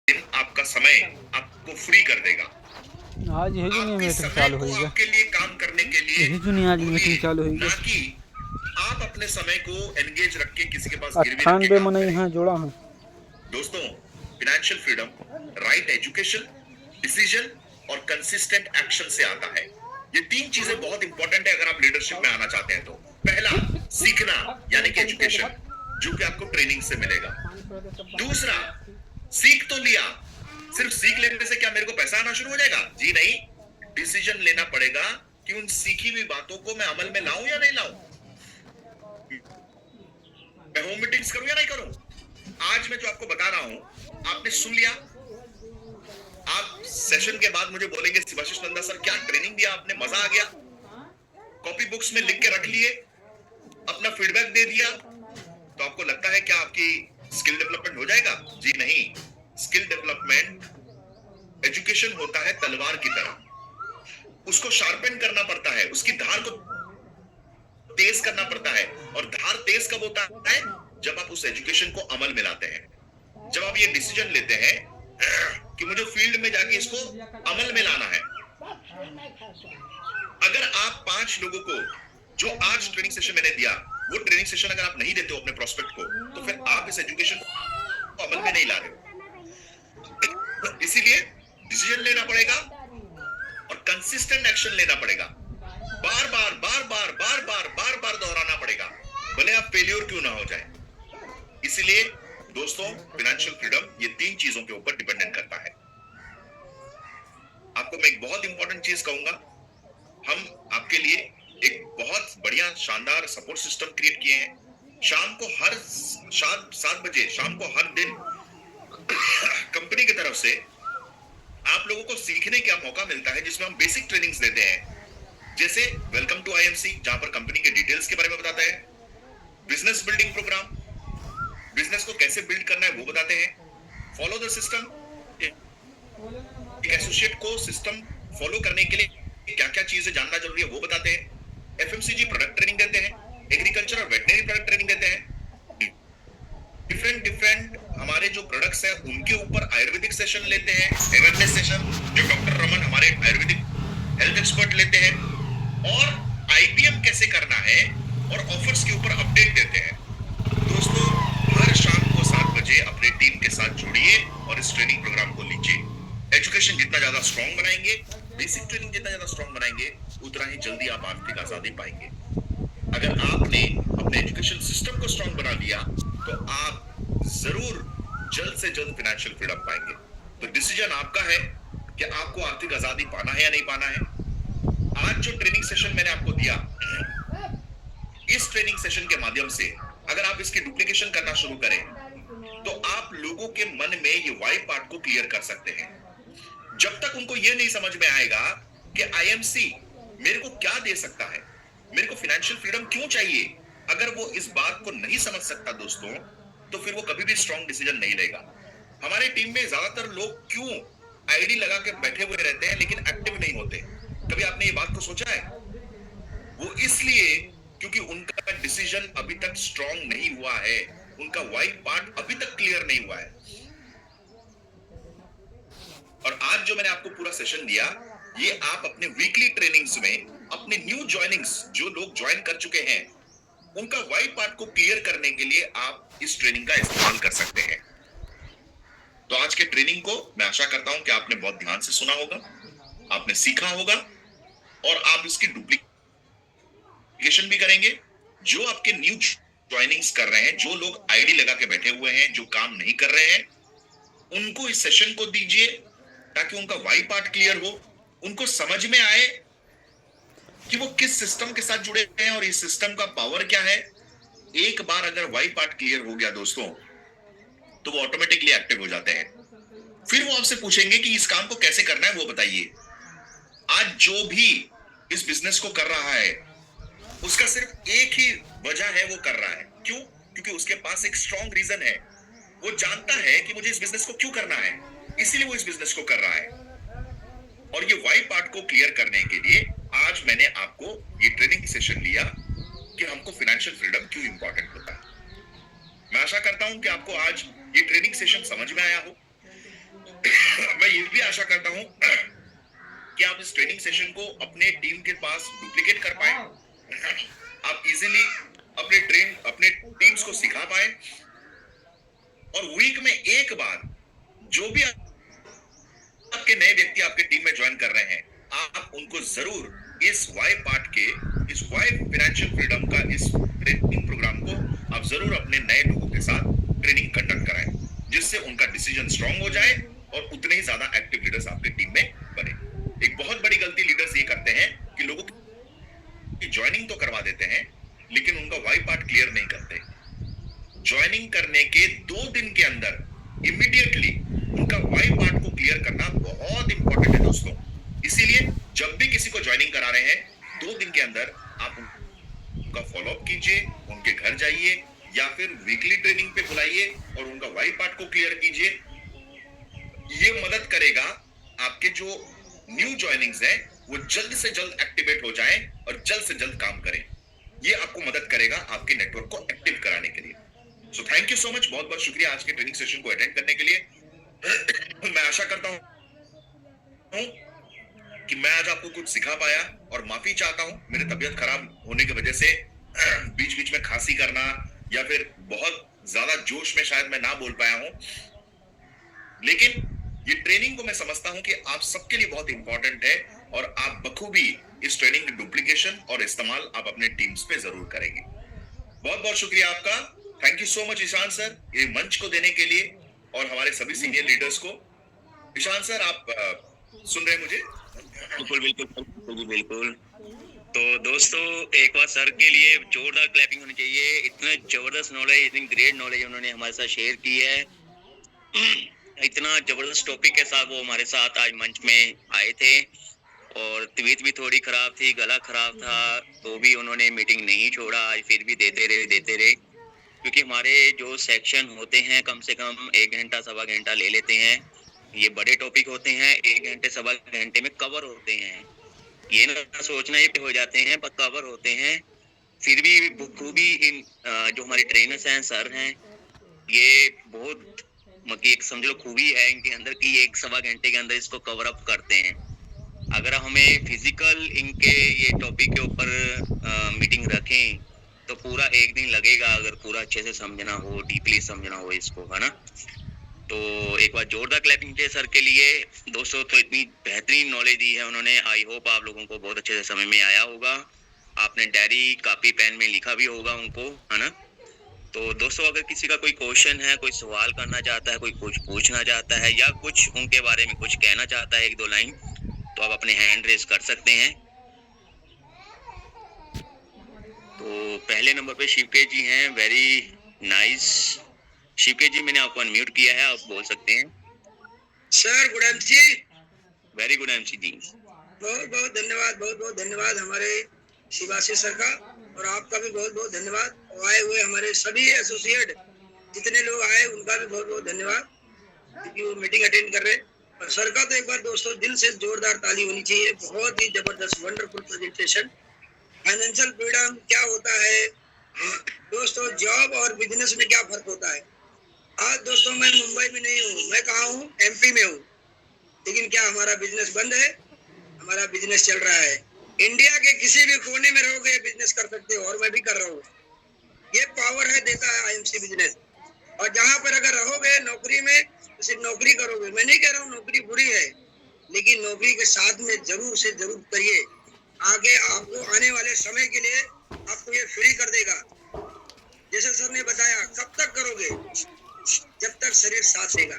दिन आपका समय आपको फ्री कर देगा। आज हेजुनी आपके मीटिंग समय चालू को होइगा। आपके लिए काम करने के लिए हेजुनी आज बोलिए, मीटिंग चालू होइगा। ना कि आप अपने समय को एंगेज रख के किसी के पास गिरवी रख के 98 काम मने करें। यहाँ जोड़ा हूँ। दोस्तों, financial freedom right education, decision और कंसिस्टेंट एक्शन से आता है। ये तीन चीजें बहुत इंपॉर्टेंट है अगर आप लीडरशिप में आना चाहते हैं तो। पहला, सीखना यानी कि एजुकेशन, जो कि आपको ट्रेनिंग से मिलेगा। दूसरा, सीख तो लिया, सिर्फ सीख लेने से क्या मेरे को पैसा आना शुरू हो जाएगा? जी नहीं, डिसीजन लेना पड़ेगा कि उन सीखी हुई बातों को मैं अमल में लाऊं या नहीं लाऊं। मैं होम मीटिंग्स करूं या नहीं करूं। आज मैं जो आपको बता रहा हूं आपने सुन लिया। आप सेशन के बाद मुझे बोलेंगे शिवाशीष नंदा सर क्या ट्रेनिंग दिया आपने, मजा आ गया। कॉपी बुक्स में लिख के रख लिए, अपना फीडबैक दे दिया, तो आपको लगता है क्या आपकी स्किल डेवलपमेंट हो जाएगा? जी नहीं, स्किल डेवलपमेंट एजुकेशन होता है तलवार की तरह, उसको शार्पन करना पड़ता है, उसकी धार को तेज करना पड़ता है। और धार तेज कब होता है? जब आप उस एजुकेशन को अमल में लाते हैं, जब आप ये डिसीजन लेते हैं कि मुझे फील्ड में जाके इसको अमल में लाना है। अगर आप 5 लोगों को जो आज ट्रेनिंग सेशन मैंने दिया, वो ट्रेनिंग सेशन अगर आप नहीं देते हो अपने प्रोस्पेक्ट को, तो फिर आप इस एजुकेशन को अमल में नहीं ला रहे हो। इसीलिए डिसीजन लेना पड़ेगा और कंसिस्टेंट एक्शन लेना पड़ेगा। बार बार बार बार बार बार बार बार दोहराना पड़ेगा, भले आप फेलियर क्यों ना हो जाए। इसीलिए दोस्तों, फाइनेंशियल फ्रीडम ये तीन चीजों के ऊपर डिपेंडेंट करता है। आपको मैं एक बहुत इंपॉर्टेंट चीज कहूंगा, हम आपके लिए एक बहुत बढ़िया शानदार सपोर्ट सिस्टम क्रिएट किए हैं। शाम को हर 7 बजे शाम को हर दिन कंपनी की तरफ से आप लोगों को सीखने का मौका मिलता है, जिसमें हम बेसिक ट्रेनिंग्स देते हैं, जैसे वेलकम टू आईएमसी, जहां पर कंपनी के डिटेल्स के बारे में बताते हैं, बिजनेस बिल्डिंग प्रोग्राम, बिजनेस को कैसे बिल्ड करना है वो बताते हैं, फॉलो द सिस्टम, एसोसिएट को सिस्टम फॉलो करने के लिए क्या क्या चीजें जानना जरूरी है वो बताते हैं, एफएमसीजी प्रोडक्ट ट्रेनिंग देते हैं, एग्रीकल्चर और वेटनरी प्रोडक्ट ट्रेनिंग देते हैं, डिफरेंट डिफरेंट हमारे जो प्रोडक्ट्स हैं उनके ऊपर आयुर्वेदिक सेशन लेते हैं, अवेयरनेस सेशन जो डॉक्टर रमन हमारे आयुर्वेदिक हेल्थ एक्सपर्ट लेते हैं, और आईपीएम कैसे करना है और ऑफर्स के ऊपर अपडेट देते हैं। दोस्तों, हर शाम को 7 बजे अपने टीम के साथ जुड़िए और इस ट्रेनिंग प्रोग्राम को लीजिए। एजुकेशन जितना ज्यादा स्ट्रॉन्ग बनाएंगे, बेसिक ट्रेनिंग जितना ज्यादा स्ट्रॉन्ग बनाएंगे, उतना ही जल्दी आप आर्थिक आजादी पाएंगे। अगर आपने अपने एजुकेशन सिस्टम को स्ट्रॉन्ग बना लिया तो आप जरूर जल्द से जल्द फाइनेंशियल फ्रीडम पाएंगे। तो डिसीजन आपका है कि आपको आर्थिक आजादी पाना है या नहीं पाना है। आज जो ट्रेनिंग सेशन मैंने आपको दिया, इस ट्रेनिंग सेशन के माध्यम से अगर आप इसकी डुप्लीकेशन करना शुरू करें तो आप लोगों के मन में ये वाई पार्ट को क्लियर कर सकते हैं। जब तक उनको ये नहीं समझ में आएगा कि आईएमसी मेरे को क्या दे सकता है, मेरे को फाइनेंशियल फ्रीडम क्यों चाहिए, अगर वो इस बात को नहीं समझ सकता दोस्तों, तो फिर वो कभी भी स्ट्रॉन्ग डिसीजन नहीं लेगा। हमारे टीम में ज्यादातर लोग क्यों आईडी लगा के बैठे हुए रहते हैं लेकिन एक्टिव नहीं होते? कभी आपने ये बात को सोचा है? वो इसलिए क्योंकि उनका डिसीजन अभी तक स्ट्रॉन्ग नहीं हुआ है, उनका वाइट पार्ट अभी तक क्लियर नहीं हुआ है। और आज जो मैंने आपको पूरा सेशन दिया, ये आप अपने वीकली ट्रेनिंग्स में अपने न्यू ज्वाइनिंग्स जो लोग ज्वाइन कर चुके हैं उनका वाइट पार्ट को क्लियर करने के लिए आप इस ट्रेनिंग का इस्तेमाल कर सकते हैं। तो आज के ट्रेनिंग को मैं आशा करता हूं कि आपने बहुत ध्यान से सुना होगा, आपने सीखा होगा और आप इसकी डुप्लीकेशन भी करेंगे। जो आपके न्यू ज्वाइनिंग्स कर रहे हैं, जो लोग आईडी लगा के बैठे हुए हैं, जो काम नहीं कर रहे हैं, उनको इस सेशन को दीजिए ताकि उनका वाई पार्ट क्लियर हो, उनको समझ में आए कि वो किस सिस्टम के साथ जुड़े हैं और इस सिस्टम का पावर क्या है। एक बार अगर वाई पार्ट क्लियर हो गया दोस्तों, तो वो ऑटोमेटिकली एक्टिव हो जाते हैं। फिर वो आपसे पूछेंगे कि इस काम को कैसे करना है वो बताइए। आज जो भी इस बिजनेस को कर रहा है उसका सिर्फ एक ही वजह है वो कर रहा है। क्यों? क्योंकि उसके पास एक स्ट्रॉन्ग रीजन है। वो जानता है कि मुझे इस बिजनेस को क्यों करना है, इसीलिए वो इस बिजनेस को कर रहा है। और ये वाई पार्ट को क्लियर करने के लिए आज मैंने आपको ये ट्रेनिंग सेशन लिया कि हमको फाइनेंशियल फ्रीडम क्यों इंपॉर्टेंट होता है। मैं आशा करता हूं कि आपको आज ये ट्रेनिंग सेशन समझ में आया हो ये भी आशा करता हूं कि आप इस ट्रेनिंग सेशन को अपने टीम के पास डुप्लीकेट कर पाए, आप इजीली अपने टीम्स को सिखा पाए, और वीक में एक बार जो भी आपके नए व्यक्ति आपके टीम में ज्वाइन कर रहे हैं, आप उनको जरूर इस वाई पार्ट के, इस वाई फाइनेंशियल फ्रीडम का इस ट्रेनिंग प्रोग्राम को आप जरूर अपने नए लोगों के साथ ट्रेनिंग कंडक्ट कराएं, जिससे उनका डिसीजन स्ट्रांग हो जाए और उतने ही ज्यादा एक्टिव लीडर्स आपके टीम में बने। एक बहुत बड़ी गलती लीडर्स ये करते हैं कि लोगों की ज्वाइनिंग तो करवा देते हैं, लेकिन उनका वाई पार्ट क्लियर नहीं करते। ज्वाइनिंग करने के 2 दिन के अंदर इमीडिएटली उनका वाई पार्ट को क्लियर करना बहुत इंपॉर्टेंट है दोस्तों। इसीलिए जब भी किसी को ज्वाइनिंग करा रहे हैं, 2 दिन के अंदर आप उनका फॉलोअप कीजिए, उनके घर जाइए या फिर वीकली ट्रेनिंग पे बुलाइए और उनका वाई पार्ट को क्लियर कीजिए। ये मदद करेगा आपके जो न्यू ज्वाइनिंग्स हैं वो जल्द से जल्द एक्टिवेट हो जाएं और जल्द से जल्द काम करें। ये आपको मदद करेगा आपके नेटवर्क को एक्टिव कराने के लिए। So thank you so much, बहुत बहुत शुक्रिया आज के ट्रेनिंग सेशन को अटेंड करने के लिए। मैं आशा करता हूं कि मैं आज आपको कुछ सिखा पाया, और माफी चाहता हूं मेरी तबीयत खराब होने की वजह से बीच बीच में खांसी करना या फिर बहुत ज्यादा जोश में शायद मैं ना बोल पाया हूं, लेकिन ये ट्रेनिंग को मैं समझता हूं कि आप सबके लिए बहुत इंपॉर्टेंट है और आप बखूबी इस ट्रेनिंग की डुप्लीकेशन और इस्तेमाल आप अपने टीम्स पे जरूर करेंगे। बहुत बहुत शुक्रिया आपका। Thank you so much Ishan sir, ये मंच को देने के लिए और हमारे सभी सीनियर लीडर्स को। ईशान सर, आप सुन रहे हैं मुझे? बिल्कुल बिल्कुल बिल्कुल। तो दोस्तों, एक बार सर के लिए जोरदार क्लैपिंग होनी चाहिए। इतना जबरदस्त नॉलेज, इतनी ग्रेट नॉलेज उन्होंने हमारे साथ शेयर की है। इतना जबरदस्त टॉपिक के साथ वो हमारे साथ आज मंच में आए थे, और तबीयत भी थोड़ी खराब थी, गला खराब था, तो भी उन्होंने मीटिंग नहीं छोड़ा, आज फिर भी देते रहे, क्योंकि हमारे जो सेक्शन होते हैं कम से कम 1 घंटा सवा घंटा ले लेते हैं। ये बड़े टॉपिक होते हैं, 1 घंटे सवा घंटे में कवर होते हैं। ये ना सोचना ये हो जाते हैं पर कवर होते हैं। फिर भी खूबी इन जो हमारे ट्रेनर्स हैं, सर हैं, ये बहुत एक समझ लो खूबी है इनके अंदर कि 1 सवा घंटे के अंदर इसको कवर अप करते हैं। अगर हमें फिजिकल इनके ये टॉपिक के ऊपर मीटिंग रखें तो पूरा 1 दिन लगेगा, अगर पूरा अच्छे से समझना हो, डीपली समझना हो इसको, है ना। तो एक बार जोरदार क्लैपिंग चाहिए सर के लिए। दोस्तों, तो इतनी बेहतरीन नॉलेज दी है उन्होंने, आई होप आप लोगों को बहुत अच्छे से समझ में आया होगा। आपने डायरी कॉपी पेन में लिखा भी होगा उनको, है ना। तो दोस्तों, अगर किसी का कोई क्वेश्चन है, कोई सवाल करना चाहता है, कोई कुछ पूछना चाहता है या कुछ उनके बारे में कुछ कहना चाहता है 1-2 लाइन, तो आप अपने हैंड रेज कर सकते हैं। तो पहले नंबर पे शिवके जी हैं। वेरी नाइस शिवके जी, मैंने आपको अनम्यूट किया है, आप बोल सकते हैं। Sir good MC. Very good MC ji. बहुत बहुत धन्यवाद हमारे शिवाशीष सर का, और आपका भी बहुत बहुत धन्यवाद। आए हुए हमारे सभी एसोसिएट जितने लोग आए उनका भी बहुत बहुत धन्यवाद, क्योंकि वो मीटिंग अटेंड कर रहे हैं। और सर का तो एक बार दोस्तों दिल से जोरदार ताली होनी चाहिए। बहुत ही जबरदस्त वंडरफुल प्रेजेंटेशन। फाइनेंशियल फ्रीडम क्या होता है दोस्तों, जॉब और बिजनेस में क्या फर्क होता है। आज दोस्तों मैं मुंबई में नहीं हूँ, मैं कहाँ हूँ, एमपी में हूँ, लेकिन क्या हमारा बिजनेस बंद है? हमारा बिजनेस चल रहा है। इंडिया के किसी भी कोने में रहोगे बिजनेस कर सकते हो, और मैं भी कर रहा हूँ। ये पावर है, देता है आईएमसी बिजनेस। और जहाँ पर अगर रहोगे नौकरी में तो सिर्फ नौकरी करोगे। मैं नहीं कह रहा हूँ नौकरी बुरी है, लेकिन नौकरी के साथ में जरूर से जरूर करिए। आगे आपको आने वाले समय के लिए आपको ये फ्री कर देगा। जैसे सर ने बताया, कब तक करोगे? जब तक शरीर साथ देगा।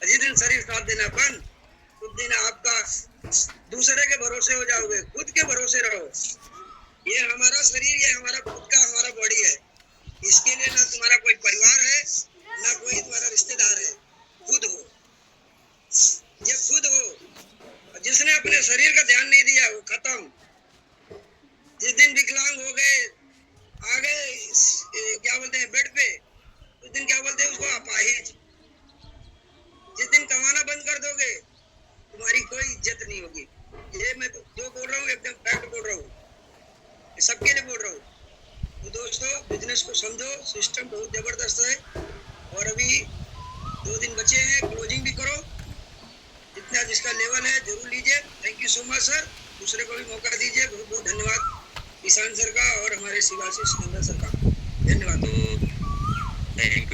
जिस दिन शरीर साथ देना बंद, उस दिन आपका दूसरे के भरोसे हो जाओगे, खुद के भरोसे रहो। ये हमारा शरीर, ये हमारा खुद का हमारा बॉडी है। इसके लिए ना तुम्हारा कोई परिवार है, ना कोई तुम्हारा रिश्तेदार है। खुद हो, ये खुद हो। जिसने अपने शरीर का ध्यान नहीं दिया वो खत्म। जिस दिन विकलांग हो गए, आगे क्या बोलते हैं बेड पे, उस दिन क्या बोलते हैं उसको, अपाहिज। जिस दिन कमाना बंद कर दोगे तुम्हारी कोई इज्जत नहीं होगी। ये मैं जो बोल रहा हूँ एकदम फैक्ट बोल रहा हूँ, सबके लिए बोल रहा हूँ। तो दोस्तों, बिजनेस को समझो, सिस्टम बहुत जबरदस्त है। और अभी 2 दिन बचे हैं, क्लोजिंग भी करो। जितना जिसका लेवल है जरूर लीजिए। Thank you so much sir, दूसरे को भी मौका दीजिए। बहुत बहुत धन्यवाद किसान सर का और हमारे शिवाशीष नंदन सर का, धन्यवाद। तो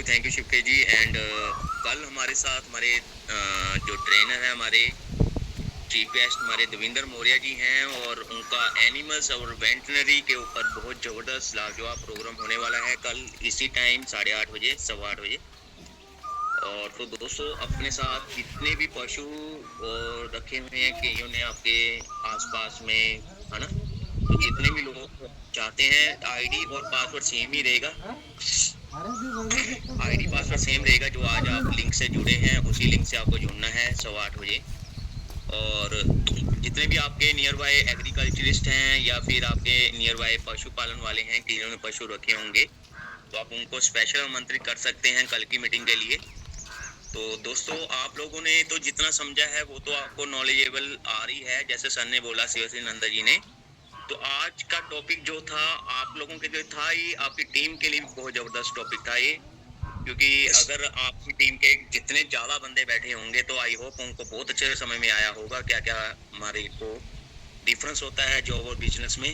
थैंक यू शिवके जी। एंड कल हमारे साथ हमारे जो ट्रेनर है, हमारे चीफ गेस्ट हमारे देवेंद्र मौर्य जी हैं, और उनका एनिमल्स और वेटनरी के ऊपर बहुत ज़बरदस्त लाजवाब प्रोग्राम होने वाला है कल इसी टाइम 8:30 बजे, 8:15 बजे। और तो दोस्तों अपने साथ जितने भी पशु और रखे हुए हैं कईयों ने आपके आसपास में, है ना, तो जितने भी लोग चाहते हैं आईडी और पासवर्ड सेम ही रहेगा। आईडी पासवर्ड सेम रहेगा। जो आज आप लिंक से जुड़े हैं उसी लिंक से आपको जुड़ना है 8:15 बजे। और जितने भी आपके नियर बाय एग्रीकल्चरिस्ट हैं या फिर आपके नियर बाय पशुपालन वाले हैं कि जिन्होंने पशु रखे होंगे, तो आप उनको स्पेशल आमंत्रित कर सकते हैं कल की मीटिंग के लिए। तो दोस्तों आप लोगों ने तो जितना समझा है वो तो आपको नॉलेजेबल आ रही है, जैसे सर ने बोला, शिवाजी नंदा जी ने। तो आज का टॉपिक जो था आप लोगों के लिए था, ये आपकी टीम के लिए बहुत ज़बरदस्त टॉपिक था ये, क्योंकि अगर आपकी टीम के जितने ज़्यादा बंदे बैठे होंगे तो आई होप उनको बहुत अच्छे समय में आया होगा क्या क्या हमारे को डिफरेंस होता है जॉब और बिजनेस में।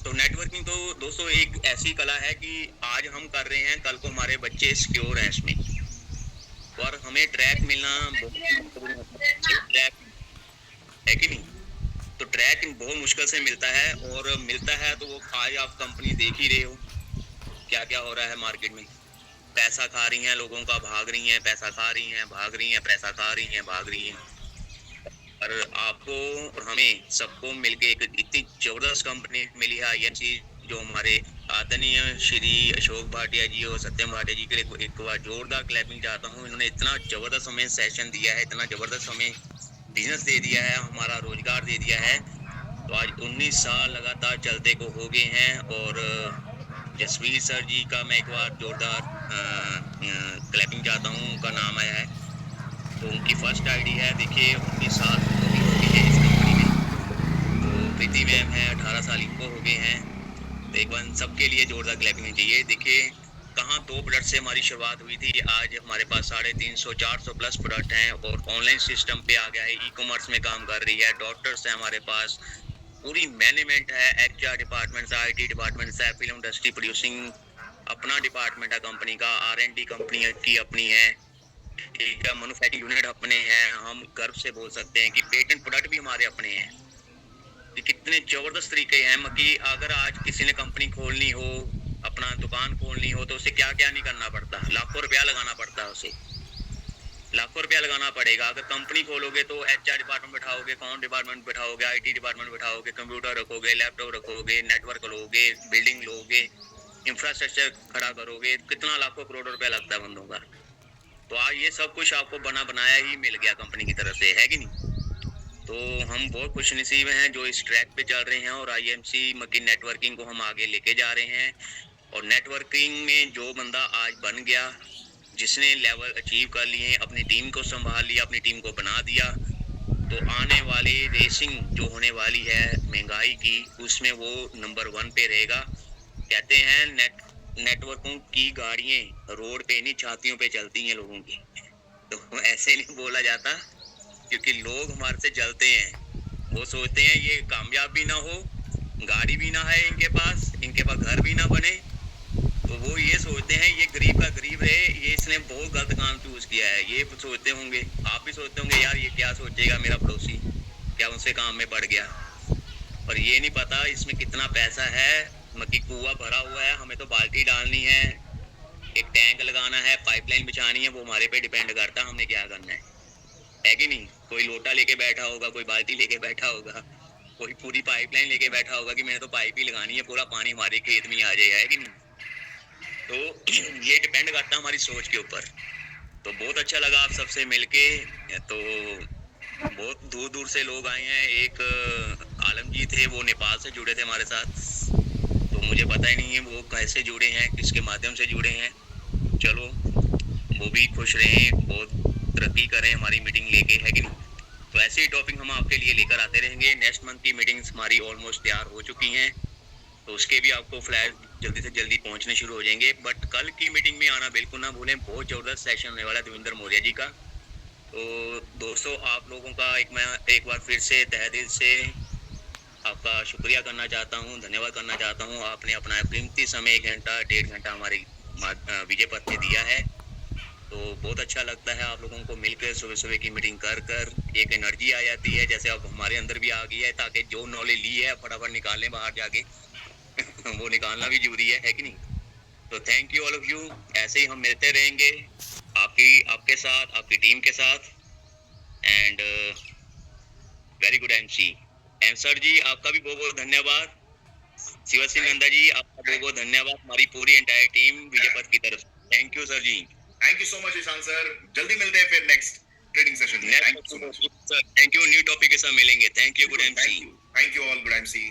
तो नेटवर्किंग तो दोस्तों एक ऐसी कला है कि आज हम कर रहे हैं, कल को हमारे बच्चे सिक्योर हैं इसमें, और हमें ट्रैक मिलना ट्रैक है कि नहीं। तो ट्रैक बहुत मुश्किल से मिलता है, और मिलता है तो वो आज आप कंपनी देख ही रहे हो क्या क्या हो रहा है मार्केट में। पैसा खा रही हैं लोगों का, भाग रही हैं, पैसा खा रही हैं, भाग रही हैं, पैसा खा रही हैं, भाग रही हैं। और आपको और हमें सबको मिलके एक इतनी जबरदस्त कंपनी मिली है IMC, जो हमारे आदरणीय श्री अशोक भाटिया जी और सत्यम भाटिया जी के लिए एक बार जोरदार क्लैपिंग चाहता हूँ। इन्होंने इतना जबरदस्त हमें सेशन दिया है, इतना जबरदस्त हमें बिजनेस दे दिया है, हमारा रोजगार दे दिया है। तो आज 19 साल लगातार चलते को हो गए हैं। और जसवीर सर जी का मैं एक बार जोरदार क्लैपिंग चाहता हूँ, उनका नाम आया है। तो उनकी फर्स्ट आईडी है, देखिए 19 साल होती है इस कंपनी में। तो प्रीति मैम है, 18 साल इनको हो गए हैं। तो एक बार सबके लिए जोरदार क्लैपिंग चाहिए। देखिए कहाँ 2 प्रोडक्ट से हमारी शुरुआत हुई थी, आज हमारे पास 350-400 प्लस प्रोडक्ट हैं, और ऑनलाइन सिस्टम पे आ गया है, ई-कॉमर्स में काम कर रही है, डॉक्टर्स हैं हमारे पास, पूरी मैनेजमेंट है, HR डिपार्टमेंट, IT डिपार्टमेंट है, फिल्म इंडस्ट्री प्रोड्यूसिंग अपना डिपार्टमेंट है कंपनी का, R&D कंपनी की अपनी है, ठीक है, मैन्युफैक्चरिंग यूनिट अपने हैं। हम गर्व से बोल सकते हैं कि पेटेंट प्रोडक्ट भी हमारे अपने हैं। ये कितने जबरदस्त तरीके हैं कि अगर आज किसी ने कंपनी खोलनी हो, अपना दुकान खोलनी हो, तो उसे क्या क्या नहीं करना पड़ता, लाखों रुपया लगाना पड़ता है, उसे लाखों रुपया लगाना पड़ेगा। अगर कंपनी खोलोगे तो HR डिपार्टमेंट बैठाओगे, अकाउंट डिपार्टमेंट बैठाओगे, IT डिपार्टमेंट बैठाओगे, कंप्यूटर रखोगे, लैपटॉप रखोगे, नेटवर्क लोगे, बिल्डिंग लोगे, इंफ्रास्ट्रक्चर खड़ा करोगे, कितना लाखों करोड़ रुपया लगता है बंदों का। तो आज ये सब कुछ आपको बना बनाया ही मिल गया कंपनी की तरफ से, है कि नहीं। तो हम बहुत खुश नसीब हैं जो इस ट्रैक पे चल रहे हैं, और IMC मकी नेटवर्किंग को हम आगे लेके जा रहे हैं। और नेटवर्किंग में जो बंदा आज बन गया, जिसने लेवल अचीव कर लिए, अपनी टीम को संभाल लिया, अपनी टीम को बना दिया, तो आने वाली रेसिंग जो होने वाली है महंगाई की, उसमें वो नंबर 1 पे रहेगा। कहते हैं नेटवर्कों की गाड़ियाँ रोड पे नहीं, छातियों पे चलती हैं लोगों की। तो ऐसे नहीं बोला जाता, क्योंकि लोग हमारे से जलते हैं। वो सोचते हैं ये कामयाब भी ना हो, गाड़ी भी ना है इनके पास घर भी ना बने, तो वो ये सोचते हैं ये गरीब का गरीब रहे, ये इसने बहुत गलत काम चूज किया है। ये सोचते होंगे, आप भी सोचते होंगे यार ये क्या सोचेगा मेरा पड़ोसी, क्या उनसे काम में पड़ गया। और ये नहीं पता इसमें कितना पैसा है। मक्की कुआं भरा हुआ है, हमें तो बाल्टी डालनी है, एक टैंक लगाना है, पाइपलाइन बिछानी है, वो हमारे पे डिपेंड करता है हमने क्या करना है कि नहीं। कोई लोटा लेके बैठा होगा, कोई बाल्टी लेके बैठा होगा, कोई पूरी पाइपलाइन लेके बैठा होगा कि मैंने तो पाइप ही लगानी है, पूरा पानी हमारे खेत में आ जाएगा, है कि नहीं। तो ये डिपेंड करता है हमारी सोच के ऊपर। तो बहुत अच्छा लगा आप सबसे मिलके। तो बहुत दूर दूर से लोग आए हैं। एक आलम जी थे, वो नेपाल से जुड़े थे हमारे साथ, तो मुझे पता ही नहीं है वो कैसे जुड़े हैं, किसके माध्यम से जुड़े हैं। चलो वो भी खुश रहें, बहुत तरक्की करें हमारी मीटिंग लेके, है कि नहीं। तो ऐसे ही टॉपिक हम आपके लिए लेकर आते रहेंगे। नेक्स्ट मंथ की मीटिंग्स हमारी ऑलमोस्ट तैयार हो चुकी हैं, तो उसके भी आपको फ्लैश जल्दी से जल्दी पहुंचने शुरू हो जाएंगे। बट कल की मीटिंग में आना बिल्कुल ना भूलें, बहुत ज़बरदस्त सेशन होने वाला है देवेंद्र मौर्य जी का। तो दोस्तों आप लोगों का मैं एक बार फिर से तहे दिल से आपका शुक्रिया करना चाहता हूँ, धन्यवाद करना चाहता हूँ। आपने अपना कीमती समय 1 घंटा 1.5 घंटा हमारे विजय पथ में दिया है। तो बहुत अच्छा लगता है आप लोगों को मिलकर, सुबह सुबह की मीटिंग कर कर एक एनर्जी आ जाती है, जैसे अब हमारे अंदर भी आ गई है, ताकि जो नॉलेज ली है फटाफट निकालें बाहर जाके वो निकालना भी जरूरी है कि नहीं? तो thank you all of you. ऐसे ही हम मिलते रहेंगे आपके साथ, आपकी टीम के साथ। And very good MC M sir ji, आपका भी बहुत बहुत धन्यवाद। शिवा सिंह नंदा जी, आपका बहुत बहुत धन्यवाद हमारी पूरी एंटायर टीम विजय पथ की तरफ से। Thank you sir ji. Thank you so much Ishan sir, जल्दी मिलते हैं फिर नेक्स्ट ट्रेनिंग सेशन में। Thank you so much thank you, new topic के साथ मिलेंगे। Thank you, good MC. Thank you all, good MC.